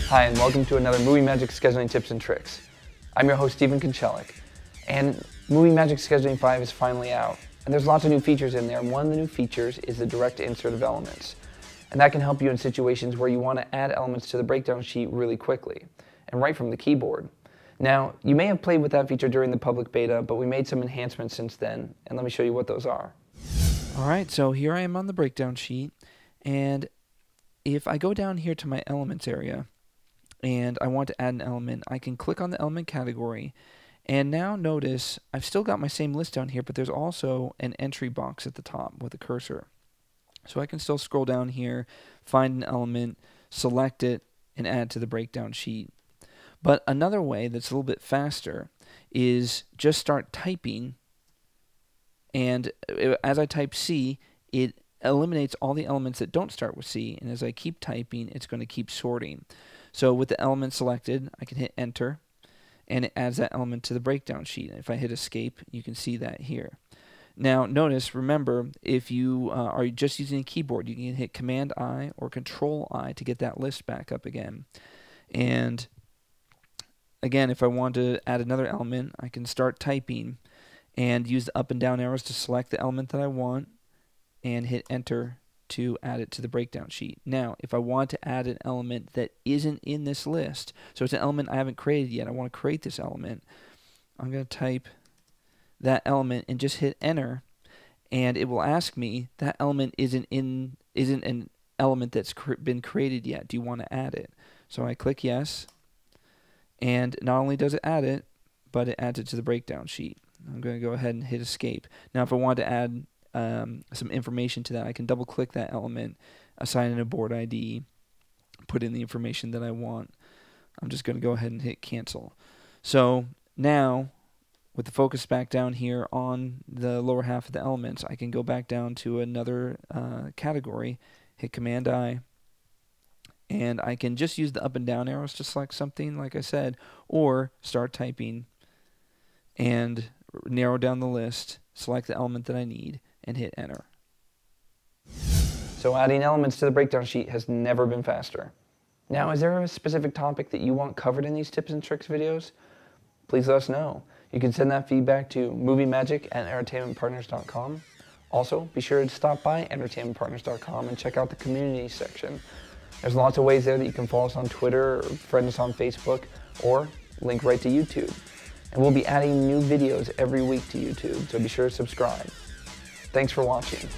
Hi, and welcome to another Movie Magic Scheduling Tips and Tricks. I'm your host, Stephen Konchelik, and Movie Magic Scheduling 5 is finally out. And there's lots of new features in there. One of the new features is the direct insert of elements. And that can help you in situations where you want to add elements to the breakdown sheet really quickly, and right from the keyboard. Now, you may have played with that feature during the public beta, but we made some enhancements since then, and let me show you what those are. Alright, so here I am on the breakdown sheet, and if I go down here to my elements area, and I want to add an element, I can click on the element category, and now notice I've still got my same list down here, but there's also an entry box at the top with a cursor. So I can still scroll down here, find an element, select it, and add to the breakdown sheet. But another way that's a little bit faster is just start typing, and as I type C, it eliminates all the elements that don't start with C, and as I keep typing, it's going to keep sorting. So with the element selected, I can hit enter, and it adds that element to the breakdown sheet. If I hit escape, you can see that here. Now notice, remember, if you are just using a keyboard, you can hit Command-I or Control-I to get that list back up again. And again, if I want to add another element, I can start typing and use the up and down arrows to select the element that I want and hit enter to add it to the breakdown sheet. Now, if I want to add an element that isn't in this list, so it's an element I haven't created yet, I want to create this element, I'm going to type that element and just hit enter, and it will ask me that element isn't an element that's been created yet. Do you want to add it? So I click yes, and not only does it add it, but it adds it to the breakdown sheet. I'm going to go ahead and hit escape. Now if I want to add some information to that, I can double click that element, assign it a board ID, put in the information that I want. I'm just going to go ahead and hit cancel. So now, with the focus back down here on the lower half of the elements, I can go back down to another category, hit Command-I, and I can just use the up and down arrows to select something, like I said, or start typing and narrow down the list, select the element that I need, and hit enter. So adding elements to the breakdown sheet has never been faster. Now, is there a specific topic that you want covered in these tips and tricks videos? Please let us know. You can send that feedback to moviemagic@entertainmentpartners.com. Also, be sure to stop by entertainmentpartners.com and check out the community section. There's lots of ways there that you can follow us on Twitter, or friend us on Facebook, or link right to YouTube. And we'll be adding new videos every week to YouTube, so be sure to subscribe. Thanks for watching.